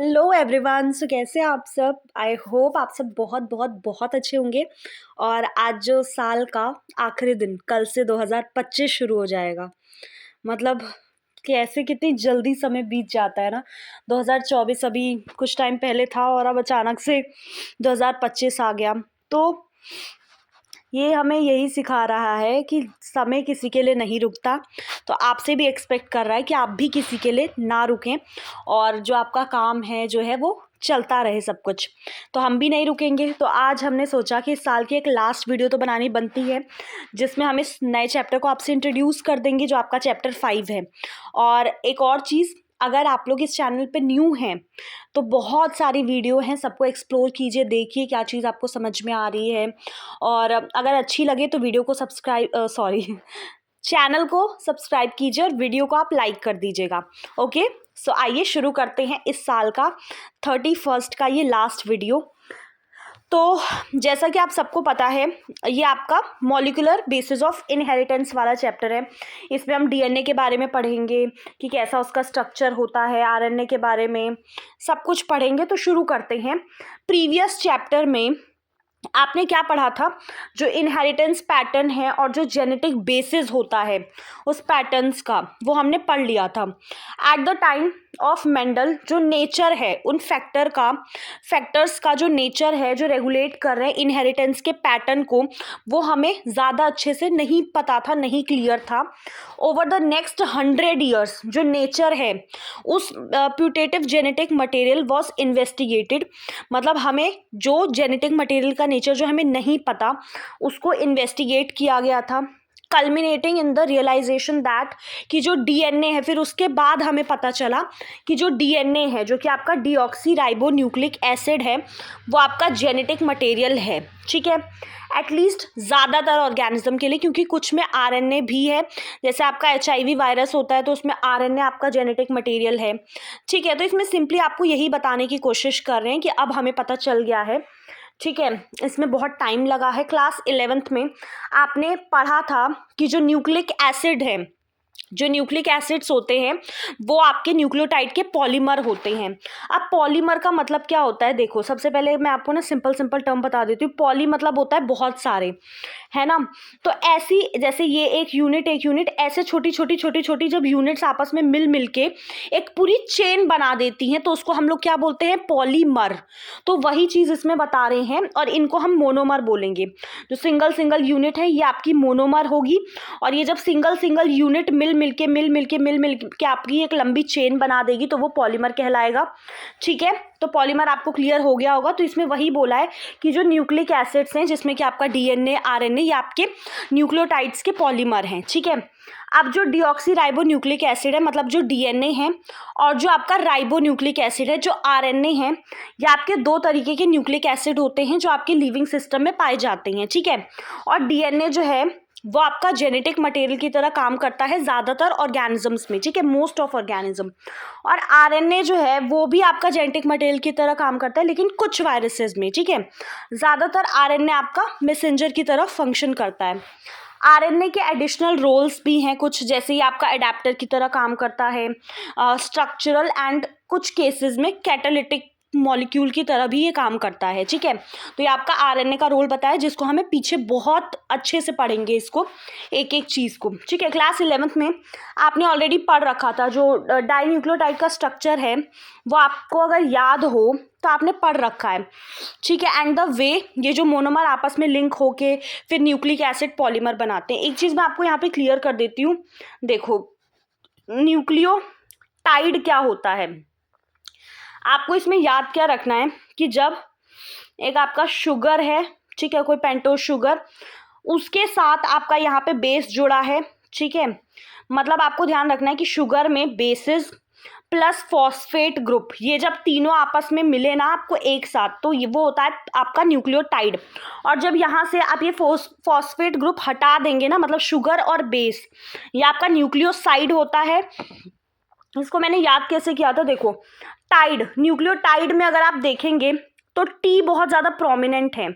Hello everyone. सो कैसे हैं आप सब? आई होप आप सब बहुत बहुत बहुत अच्छे होंगे। और आज जो साल का आखिरी दिन, कल से 2025 शुरू हो जाएगा। मतलब कैसे कितनी जल्दी समय बीत जाता है ना। 2024 अभी कुछ टाइम पहले था और अब अचानक से 2025 आ गया। तो ये हमें यही सिखा रहा है कि समय किसी के लिए नहीं रुकता। तो आपसे भी एक्सपेक्ट कर रहा है कि आप भी किसी के लिए ना रुकें और जो आपका काम है जो है वो चलता रहे सब कुछ। तो हम भी नहीं रुकेंगे। तो आज हमने सोचा कि इस साल की एक लास्ट वीडियो तो बनानी बनती है, जिसमें हम इस नए चैप्टर को आपसे इंट्रोड्यूस कर देंगे जो आपका चैप्टर 5 है। और एक और चीज़, अगर आप लोग इस चैनल पे न्यू हैं तो बहुत सारी वीडियो हैं, सबको एक्सप्लोर कीजिए, देखिए क्या चीज़ आपको समझ में आ रही है। और अगर अच्छी लगे तो वीडियो को चैनल को सब्सक्राइब कीजिए और वीडियो को आप लाइक कर दीजिएगा। ओके, सो आइए शुरू करते हैं इस साल का 31st का ये लास्ट वीडियो। तो जैसा कि आप सबको पता है, ये आपका मॉलिक्यूलर बेसिस ऑफ इनहेरिटेंस वाला चैप्टर है। इसमें हम डीएनए के बारे में पढ़ेंगे कि कैसा उसका स्ट्रक्चर होता है, आरएनए के बारे में सब कुछ पढ़ेंगे। तो शुरू करते हैं। प्रीवियस चैप्टर में आपने क्या पढ़ा था? जो इनहेरिटेंस पैटर्न है और जो जेनेटिक बेसिस होता है उस पैटर्न्स का, वो हमने पढ़ लिया था। At the time of Mendel जो नेचर है उन फैक्टर्स का जो नेचर है जो रेगुलेट कर रहे हैं इनहेरिटेंस के पैटर्न को, वो हमें ज़्यादा अच्छे से नहीं पता था, नहीं क्लियर था। ओवर द नेक्स्ट 100 ईयर्स जो नेचर है उस putative genetic material was investigated. मतलब हमें जो जेनेटिक मटेरियल का नेचर जो हमें नहीं पता उसको इन्वेस्टिगेट किया गया था, culminating in the realization that कि जो डीएनए है, फिर उसके बाद हमें पता चला कि जो डीएनए है जो कि आपका डीऑक्सी राइबो न्यूक्लिक एसिड है वो आपका जेनेटिक मटेरियल है। ठीक है, एटलीस्ट ज़्यादातर ऑर्गेनिज्म के लिए, क्योंकि कुछ में आरएनए भी है। जैसे आपका एचआईवी वायरस होता है तो उसमें आरएनए आपका जेनेटिक मटेरियल है। ठीक है, तो इसमें सिंपली आपको यही बताने की कोशिश कर रहे हैं कि अब हमें पता चल गया है। ठीक है, इसमें बहुत टाइम लगा है। क्लास 11th में आपने पढ़ा था कि जो न्यूक्लिक एसिड है, जो न्यूक्लिक एसिड्स होते हैं वो आपके न्यूक्लियोटाइड के पॉलीमर होते हैं। अब पॉलीमर का मतलब क्या होता है? देखो, सबसे पहले मैं आपको ना सिंपल टर्म बता देती हूँ। पॉली मतलब होता है बहुत सारे, है ना। तो ऐसी जैसे ये एक यूनिट ऐसे छोटी छोटी जब यूनिट्स आपस में मिल के एक पूरी चेन बना देती हैं तो उसको हम लोग क्या बोलते हैं? पॉलीमर। तो वही चीज़ इसमें बता रहे हैं और इनको हम मोनोमर बोलेंगे। जो सिंगल यूनिट है ये आपकी मोनोमर होगी और ये जब सिंगल यूनिट मिल मिल के आपकी एक लंबी चेन बना देगी तो वो पॉलीमर कहलाएगा। ठीक है, तो पॉलीमर आपको क्लियर हो गया होगा। तो इसमें वही बोला है कि जो न्यूक्लिक एसिड्स हैं जिसमें कि आपका डीएनए आरएनए ये आपके न्यूक्लियोटाइड्स के पॉलीमर हैं। ठीक है, अब जो डीऑक्सी राइबो न्यूक्लिक एसिड है मतलब जो डीएनए है, और जो आपका राइबो न्यूक्लिक एसिड है जो आरएनए है, ये आपके दो तरीके के न्यूक्लिक एसिड होते हैं जो आपके लिविंग सिस्टम में पाए जाते हैं। ठीक है, और डीएनए जो है वो आपका जेनेटिक मटेरियल की तरह काम करता है ज़्यादातर ऑर्गेनिजम्स में। ठीक है, मोस्ट ऑफ ऑर्गेनिज्म। और आरएनए जो है वो भी आपका जेनेटिक मटेरियल की तरह काम करता है लेकिन कुछ वायरसेस में। ठीक है, ज़्यादातर आरएनए आपका मैसेंजर की तरह फंक्शन करता है। आरएनए के एडिशनल रोल्स भी हैं कुछ, जैसे ये आपका एडेप्टर की तरह काम करता है, स्ट्रक्चरल एंड कुछ केसेस में कैटालिटिक मॉलिक्यूल की तरह भी ये काम करता है। ठीक है, तो ये आपका आरएनए का रोल बताया जिसको हमें पीछे बहुत अच्छे से पढ़ेंगे इसको, एक एक चीज़ को। ठीक है, क्लास 11th में आपने ऑलरेडी पढ़ रखा था। जो डाइन्यूक्लियोटाइड का स्ट्रक्चर है वो आपको अगर याद हो तो आपने पढ़ रखा है। ठीक है, एंड द वे ये जो मोनोमर आपस में लिंक होके फिर न्यूक्लिक एसिड पॉलीमर बनाते हैं। एक चीज़ मैं आपको यहाँ पे क्लियर कर देती हूँ। देखो, न्यूक्लियोटाइड क्या होता है, आपको इसमें याद क्या रखना है कि जब एक आपका शुगर है, ठीक है, कोई पेंटोज शुगर, उसके साथ आपका यहाँ पे बेस जुड़ा है। ठीक है, मतलब आपको ध्यान रखना है कि शुगर में बेसिस प्लस फॉस्फेट ग्रुप, ये जब तीनों आपस में मिले ना आपको एक साथ, तो ये वो होता है आपका न्यूक्लियोटाइड। और जब यहाँ से आप ये फॉस्फेट ग्रुप हटा देंगे ना, मतलब शुगर और बेस, ये आपका न्यूक्लियोसाइड होता है। इसको मैंने याद कैसे किया था? देखो, टाइड, न्यूक्लियोटाइड में अगर आप देखेंगे तो टी बहुत ज़्यादा प्रोमिनेंट है।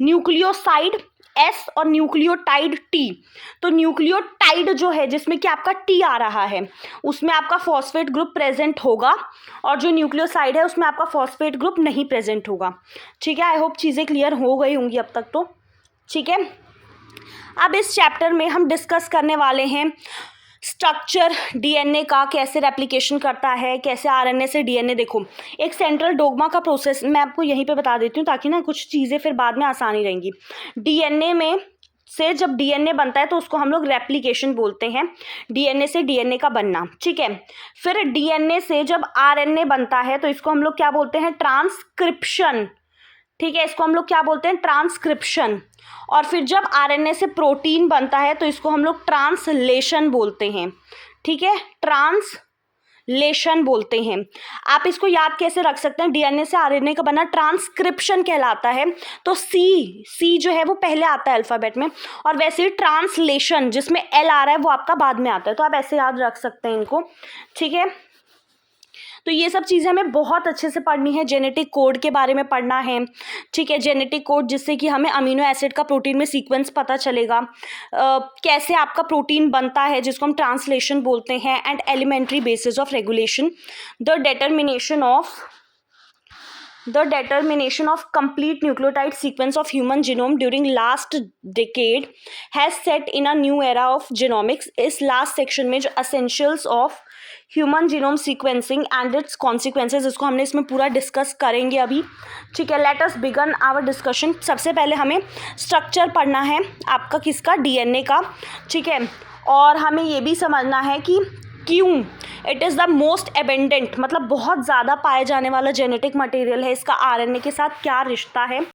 न्यूक्लियोसाइड S और न्यूक्लियोटाइड T। तो न्यूक्लियोटाइड जो है जिसमें कि आपका T आ रहा है उसमें आपका फॉस्फेट ग्रुप प्रेजेंट होगा, और जो न्यूक्लियोसाइड है उसमें आपका फॉस्फेट ग्रुप नहीं प्रेजेंट होगा। ठीक है, आई होप चीज़ें क्लियर हो गई होंगी अब तक तो। ठीक है, अब इस चैप्टर में हम डिस्कस करने वाले हैं स्ट्रक्चर डीएनए का, कैसे रेप्लिकेशन करता है, कैसे आरएनए से डीएनए। देखो, एक सेंट्रल डोग्मा का प्रोसेस मैं आपको यहीं पे बता देती हूँ ताकि ना कुछ चीज़ें फिर बाद में आसानी रहेंगी। डीएनए में से जब डीएनए बनता है तो उसको हम लोग रेप्लिकेशन बोलते हैं, डीएनए से डीएनए का बनना। ठीक है, फिर डीएनए से जब आरएनए बनता है तो इसको हम लोग क्या बोलते हैं, ट्रांसक्रिप्शन। ठीक है, इसको हम लोग क्या बोलते हैं, ट्रांसक्रिप्शन। और फिर जब आरएनए से प्रोटीन बनता है तो इसको हम लोग ट्रांसलेशन बोलते हैं। ठीक है, ट्रांसलेशन बोलते हैं। आप इसको याद कैसे रख सकते हैं, डीएनए से आरएनए का बना ट्रांसक्रिप्शन कहलाता है, तो सी जो है वो पहले आता है अल्फ़ाबेट में, और वैसे ही ट्रांसलेशन जिसमें एल आ रहा है वो आपका बाद में आता है। तो आप ऐसे याद रख सकते हैं इनको। ठीक है, तो ये सब चीज़ें हमें बहुत अच्छे से पढ़नी है। जेनेटिक कोड के बारे में पढ़ना है। ठीक है, जेनेटिक कोड जिससे कि हमें अमीनो एसिड का प्रोटीन में सीक्वेंस पता चलेगा, कैसे आपका प्रोटीन बनता है जिसको हम ट्रांसलेशन बोलते हैं, and elementary basis of regulation, the determination of complete nucleotide sequence of human genome during last decade has set in a new era of genomics। इस लास्ट सेक्शन में जो essentials of human genome sequencing and its consequences, इसको हमने इसमें पूरा discuss करेंगे अभी। ठीक है, let us begin our discussion. सबसे पहले हमें स्ट्रक्चर पढ़ना है आपका किसका, डीएनए का। ठीक है, और हमें ये भी समझना है कि क्यों it is the most abundant, मतलब बहुत ज़्यादा पाए जाने वाला जेनेटिक मटेरियल है, इसका आरएनए के साथ क्या रिश्ता है।